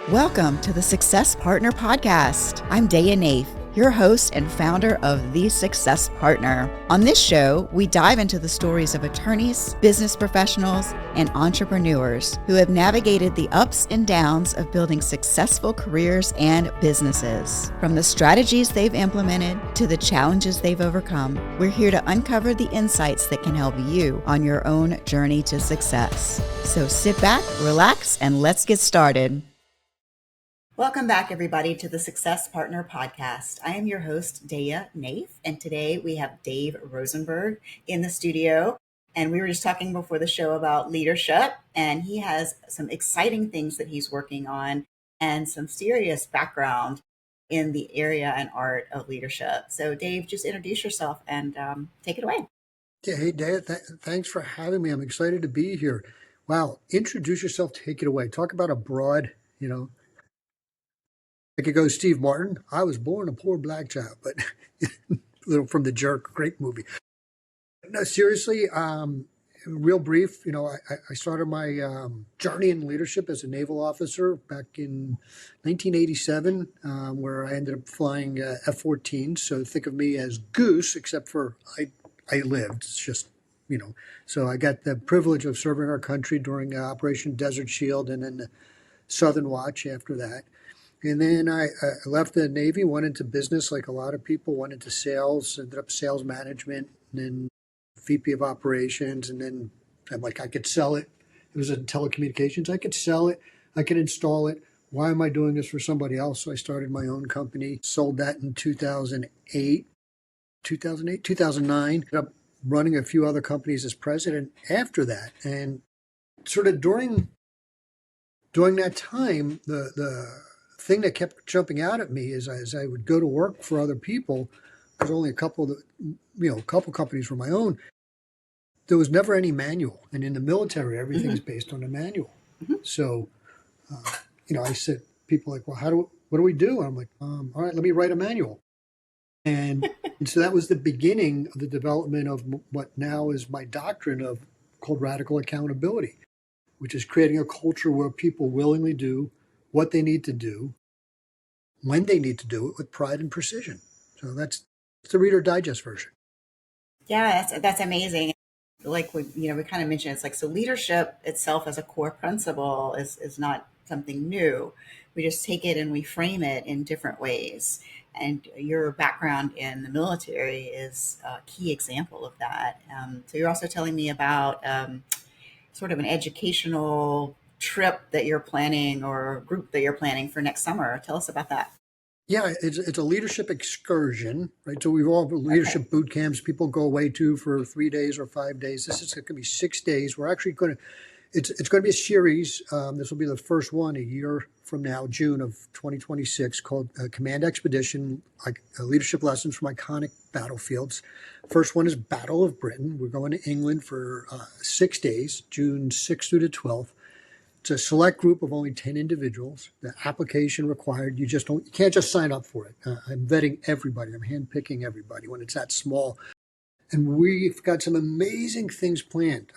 Welcome to the Success Partner Podcast. I'm Daya Naef, your host and founder of The Success Partner. On this show, we dive into the stories of attorneys, business professionals, and entrepreneurs who have navigated the ups and downs of building successful careers and businesses. From the strategies they've implemented to the challenges they've overcome, we're here to uncover the insights that can help you on your own journey to success. So sit back, relax, and let's get started. Welcome back, everybody, to the Success Partner Podcast. I am your host, Daya Naef, and today we have Dave Rosenberg in the studio. And we were just talking before the show about leadership, and he has some exciting things that he's working on and some serious background in the area and art of leadership. So, Dave, just introduce yourself and take it away. Yeah, hey, Daya, thanks for having me. I'm excited to be here. Wow, introduce yourself, take it away. Talk about a broad, I could go Steve Martin. I was born a poor black child, but little from The Jerk, great movie. No, seriously, real brief. I started my journey in leadership as a naval officer back in 1987, where I ended up flying F-14. So think of me as Goose, except for I lived. It's just, So I got the privilege of serving our country during Operation Desert Shield and then the Southern Watch after that. And then I left the Navy, went into business like a lot of people, went into sales, ended up sales management, and then VP of operations. And then I'm like, I could sell it. It was in telecommunications. I could sell it. I could install it. Why am I doing this for somebody else? So I started my own company, sold that in 2009. Ended up running a few other companies as president after that. And sort of during that time, the thing that kept jumping out at me is as I would go to work for other people, there's only a couple companies were my own. There was never any manual, and in the military, everything's based on a manual. Mm-hmm. So, I said, people like, well, what do we do? And I'm like, all right, let me write a manual. And so that was the beginning of the development of what now is my doctrine called radical accountability, which is creating a culture where people willingly do what they need to do, when they need to do it, with pride and precision. So that's the Reader Digest version. Yeah, that's amazing. Like we kind of mentioned, it's like, so leadership itself as a core principle is not something new. We just take it and we frame it in different ways. And your background in the military is a key example of that. So you're also telling me about sort of an educational trip that you're planning or group that you're planning for next summer. Tell us about that. Yeah, it's a leadership excursion, right? So we've all leadership boot camps people go away to for 3 days or 5 days. This is going to be 6 days. We're actually it's going to be a series. This will be the first one a year from now, June of 2026, called Command Expedition, like leadership lessons from iconic battlefields. First one is Battle of Britain. We're going to England for 6 days, June 6th through the 12th. It's a select group of only 10 individuals. The application required, you can't just sign up for it. I'm vetting everybody. I'm handpicking everybody when it's that small. And we've got some amazing things planned.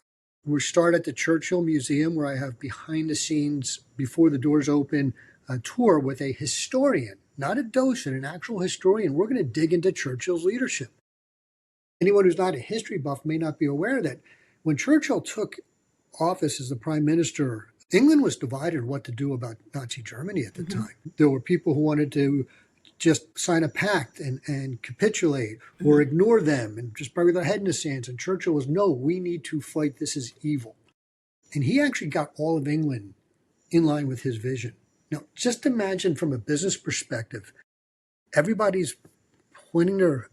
We start at the Churchill Museum, where I have behind the scenes, before the doors open, a tour with a historian, not a docent, an actual historian. We're going to dig into Churchill's leadership. Anyone who's not a history buff may not be aware that when Churchill took office as the prime minister, England was divided on what to do about Nazi Germany at the time. There were people who wanted to just sign a pact and capitulate or ignore them and just bury their head in the sands. And Churchill was, no, we need to fight. This is evil. And he actually got all of England in line with his vision. Now, just imagine from a business perspective, everybody's pointing in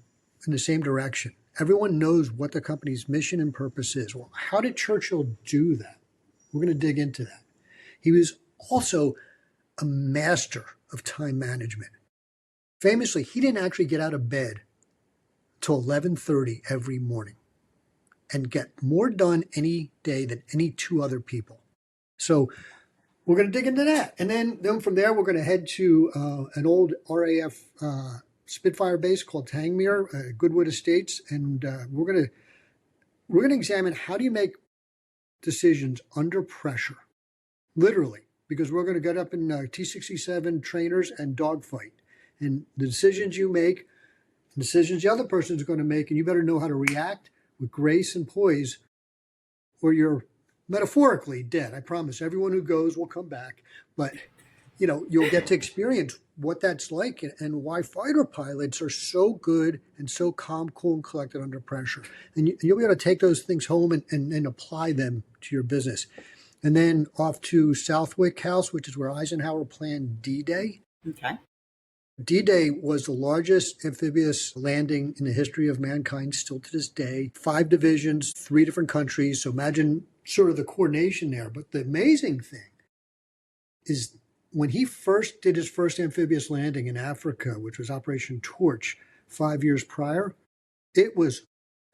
the same direction. Everyone knows what the company's mission and purpose is. Well, how did Churchill do that? We're going to dig into that. He was also a master of time management. Famously, he didn't actually get out of bed till 11:30 every morning and get more done any day than any two other people. So we're going to dig into that. And then from there, we're going to head to an old RAF Spitfire base called Tangmere, Goodwood Estates. And we're going to examine, how do you make decisions under pressure? Literally, because we're going to get up in T-67 trainers and dogfight. And the decisions you make, decisions the other person is going to make, and you better know how to react with grace and poise, or you're metaphorically dead. I promise everyone who goes will come back, but you'll get to experience what that's like and why fighter pilots are so good and so calm, cool, and collected under pressure. And you'll be able to take those things home and apply them to your business. And then off to Southwick House, which is where Eisenhower planned D-Day. Okay. D-Day was the largest amphibious landing in the history of mankind, still to this day. 5 divisions, 3 different countries. So imagine sort of the coordination there. But the amazing thing is when he first did his first amphibious landing in Africa, which was Operation Torch 5 years prior, it was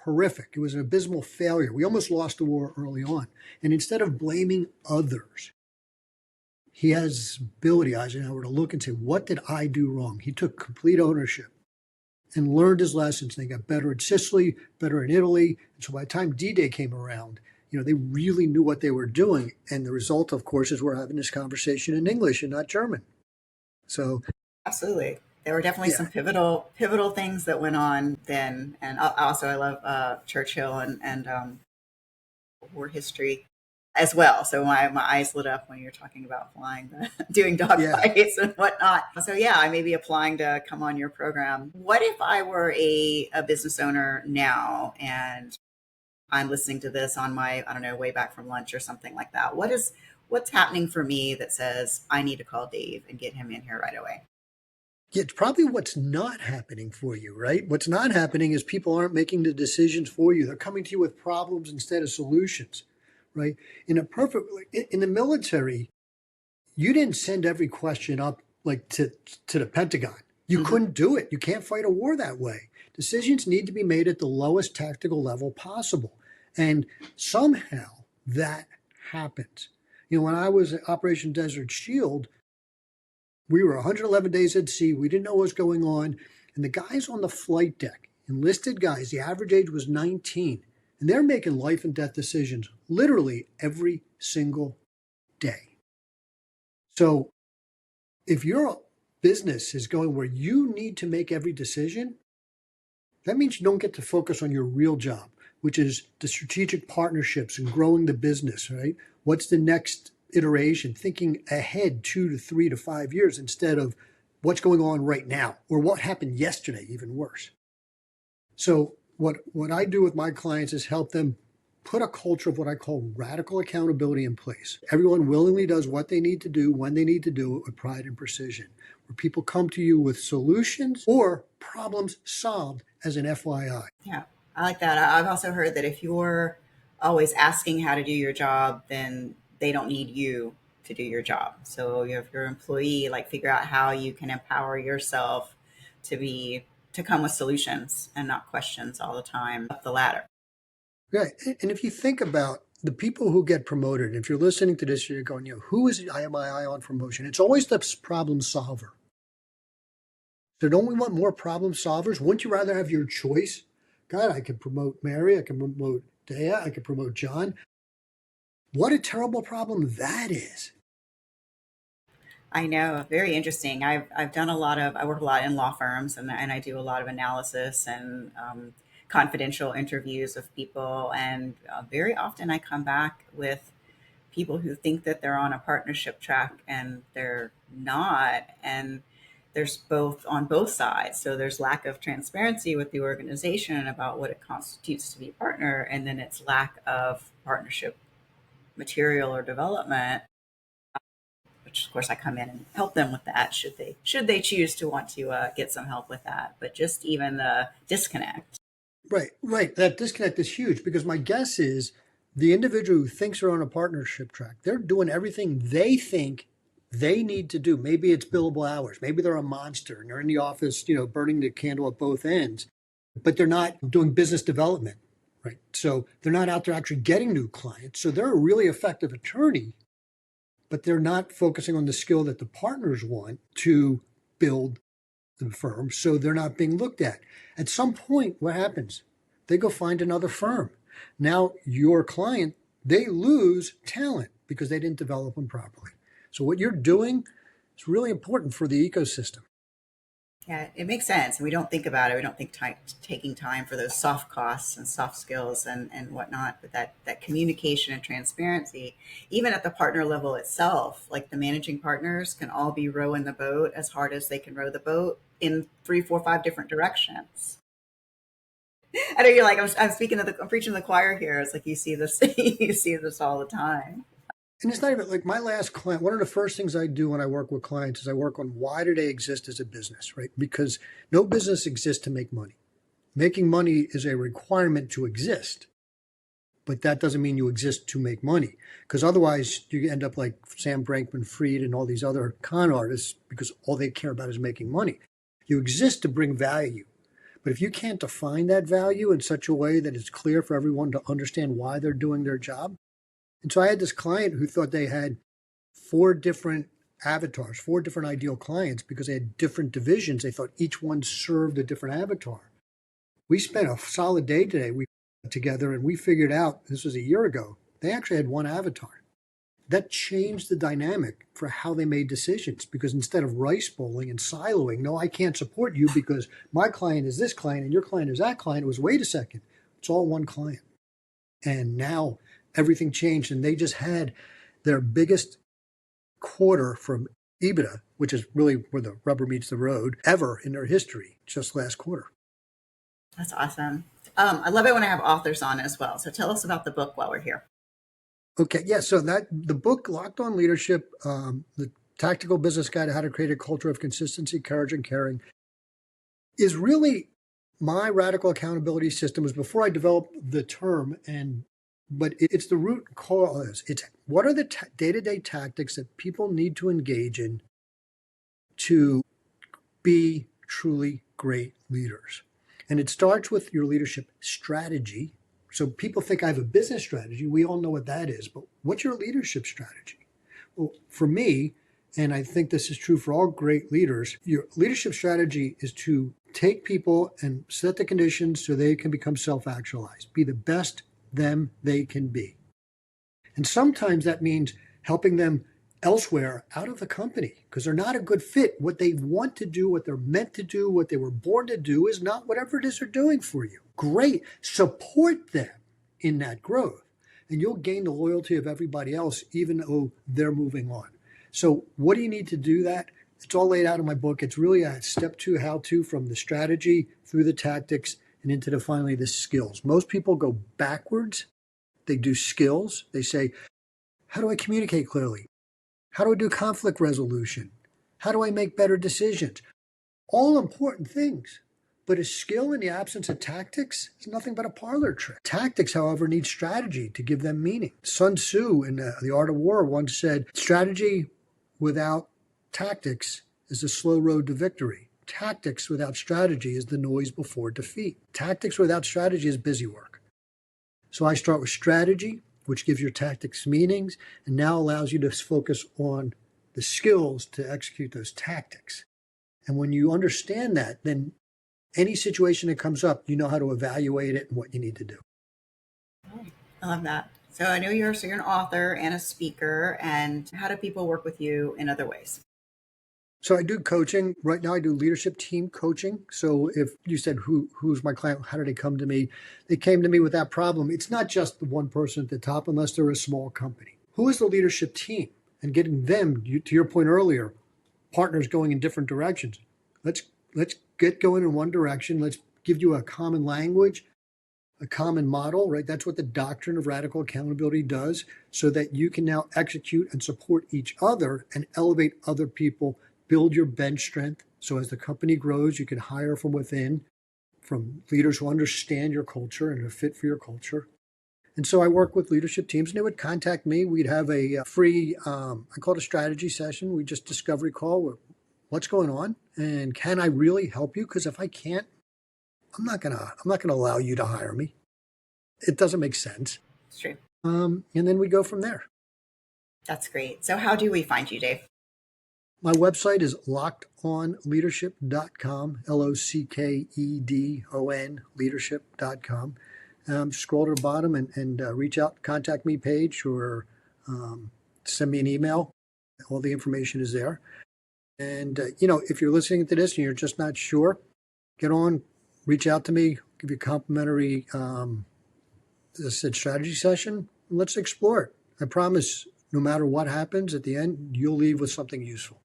horrific. It was an abysmal failure. We almost lost the war early on. And instead of blaming others, he has this ability, Eisenhower, to look and say, what did I do wrong? He took complete ownership and learned his lessons. They got better in Sicily, better in Italy. And so by the time D-Day came around, they really knew what they were doing. And the result, of course, is we're having this conversation in English and not German. So absolutely. There were definitely some pivotal things that went on then. And also I love Churchill and war history as well. So my eyes lit up when you're talking about flying, doing dogfights and whatnot. So I may be applying to come on your program. What if I were a business owner now and I'm listening to this on my, way back from lunch or something like that? What's happening for me that says I need to call Dave and get him in here right away? It's probably what's not happening for you, right? What's not happening is people aren't making the decisions for you. They're coming to you with problems instead of solutions, right? In the military, you didn't send every question up like to the Pentagon. You couldn't do it. You can't fight a war that way. Decisions need to be made at the lowest tactical level possible. And somehow that happens. When I was at Operation Desert Shield, we were 111 days at sea. We didn't know what was going on. And the guys on the flight deck, enlisted guys, the average age was 19. And they're making life and death decisions literally every single day. So if your business is going where you need to make every decision, that means you don't get to focus on your real job, which is the strategic partnerships and growing the business, right? What's the next iteration? Thinking ahead 2 to 3 to 5 years instead of what's going on right now or what happened yesterday, even worse. So what I do with my clients is help them put a culture of what I call radical accountability in place. Everyone willingly does what they need to do when they need to do it with pride and precision, where people come to you with solutions or problems solved as an FYI. Yeah, I like that. I've also heard that if you're always asking how to do your job, then they don't need you to do your job. So if your employee, figure out how you can empower yourself to come with solutions and not questions all the time up the ladder. Right. And if you think about the people who get promoted, if you're listening to this, you're going, who is my eye on promotion? It's always the problem solver. So don't we want more problem solvers? Wouldn't you rather have your choice? God, I could promote Mary, I can promote Daya, I could promote John. What a terrible problem that is. I know, very interesting. I've done I work a lot in law firms and I do a lot of analysis and confidential interviews of people. And very often I come back with people who think that they're on a partnership track and they're not. And there's on both sides. So there's lack of transparency with the organization about what it constitutes to be a partner. And then it's lack of partnership material or development, which of course I come in and help them with that should they choose to want to get some help with that. But just even the disconnect. Right. That disconnect is huge because my guess is the individual who thinks they're on a partnership track, they're doing everything they think they need to do. Maybe it's billable hours. Maybe they're a monster and they're in the office, burning the candle at both ends, but they're not doing business development, right? So they're not out there actually getting new clients. So they're a really effective attorney, but they're not focusing on the skill that the partners want to build the firm. So they're not being looked at. At some point, what happens? They go find another firm. Now your client, they lose talent because they didn't develop them properly. So what you're doing is really important for the ecosystem. Yeah, it makes sense. We don't think about it. We don't think taking time for those soft costs and soft skills and whatnot. But that communication and transparency, even at the partner level itself, like the managing partners can all be rowing the boat as hard as they can row the boat in 3, 4, 5 different directions. I know you're like, I'm preaching to the choir here. It's like you see this, you see this all the time. And it's not even like my last client. One of the first things I do when I work with clients is I work on why do they exist as a business, right? Because no business exists to make money. Making money is a requirement to exist, but that doesn't mean you exist to make money. Because otherwise you end up like Sam Bankman-Fried and all these other con artists because all they care about is making money. You exist to bring value. But if you can't define that value in such a way that it's clear for everyone to understand why they're doing their job. And so I had this client who thought they had 4 different avatars, 4 different ideal clients because they had different divisions. They thought each one served a different avatar. We spent a solid day today together and we figured out, this was a year ago, they actually had one avatar. That changed the dynamic for how they made decisions because instead of rice bowling and siloing, no, I can't support you because my client is this client and your client is that client. It was, wait a second, it's all one client. And now everything changed and they just had their biggest quarter from EBITDA, which is really where the rubber meets the road, ever in their history, just last quarter. That's awesome. I love it when I have authors on as well. So tell us about the book while we're here. Okay, yeah. So the book Locked On Leadership, the Tactical Business Guide to How to Create a Culture of Consistency, Courage, and Caring, is really my radical accountability system. It was before I developed the term, but it's the root cause. It's what are the day-to-day tactics that people need to engage in to be truly great leaders. And it starts with your leadership strategy. So people think I have a business strategy. We all know what that is, but what's your leadership strategy? Well, for me, and I think this is true for all great leaders, your leadership strategy is to take people and set the conditions so they can become self-actualized, be the best them they can be. And sometimes that means helping them elsewhere out of the company because they're not a good fit. What they want to do, what they're meant to do, what they were born to do is not whatever it is they're doing for you. Great. Support them in that growth and you'll gain the loyalty of everybody else, even though they're moving on. So what do you need to do that? It's all laid out in my book. It's really a step 2 how-to from the strategy through the tactics and into finally the skills. Most people go backwards. They do skills. They say, how do I communicate clearly? How do I do conflict resolution? How do I make better decisions? All important things. But a skill in the absence of tactics is nothing but a parlor trick. Tactics, however, need strategy to give them meaning. Sun Tzu in The Art of War once said, strategy without tactics is the slow road to victory. Tactics without strategy is the noise before defeat. Tactics without strategy is busy work. So I start with strategy, which gives your tactics meanings, and now allows you to focus on the skills to execute those tactics. And when you understand that, then any situation that comes up, you know how to evaluate it and what you need to do. I love that. So I know you're an author and a speaker, and how do people work with you in other ways? So I do coaching. Right now I do leadership team coaching. So if you said, who's my client? How did they come to me? They came to me with that problem. It's not just the one person at the top unless they're a small company. Who is the leadership team? And getting them, to your point earlier, partners going in different directions. Let's get going in one direction. Let's give you a common language, a common model, right? That's what the doctrine of radical accountability does so that you can now execute and support each other and elevate other people. Build your bench strength. So as the company grows, you can hire from within, from leaders who understand your culture and are fit for your culture. And so I work with leadership teams and they would contact me. We'd have a free, I call it a strategy session. We just discovery call. What's going on? And can I really help you? Because if I can't, I'm not gonna allow you to hire me. It doesn't make sense. It's true. And then we go from there. That's great. So how do we find you, Dave? My website is lockedonleadership.com, LOCKEDON leadership.com. Scroll to the bottom and reach out, contact me page or send me an email. All the information is there. And, if you're listening to this and you're just not sure, get on, reach out to me, give you a complimentary strategy session. And let's explore it. I promise, no matter what happens, at the end, you'll leave with something useful.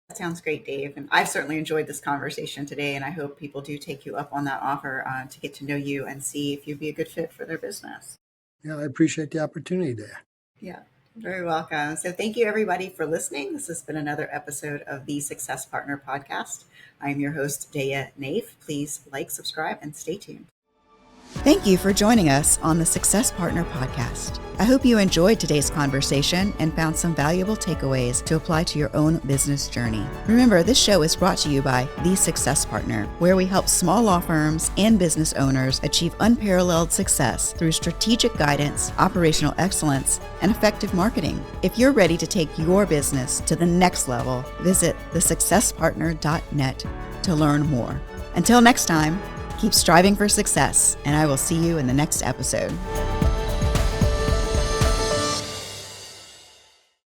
That sounds great, Dave. And I've certainly enjoyed this conversation today, and I hope people do take you up on that offer to get to know you and see if you'd be a good fit for their business. Yeah, I appreciate the opportunity there. Yeah, very welcome. So thank you, everybody, for listening. This has been another episode of the Success Partner Podcast. I'm your host, Daya Naef. Please like, subscribe, and stay tuned. Thank you for joining us on the Success Partner Podcast. I hope you enjoyed today's conversation and found some valuable takeaways to apply to your own business journey. Remember, this show is brought to you by The Success Partner, where we help small law firms and business owners achieve unparalleled success through strategic guidance, operational excellence, and effective marketing. If you're ready to take your business to the next level, visit thesuccesspartner.net to learn more. Until next time, keep striving for success, and I will see you in the next episode.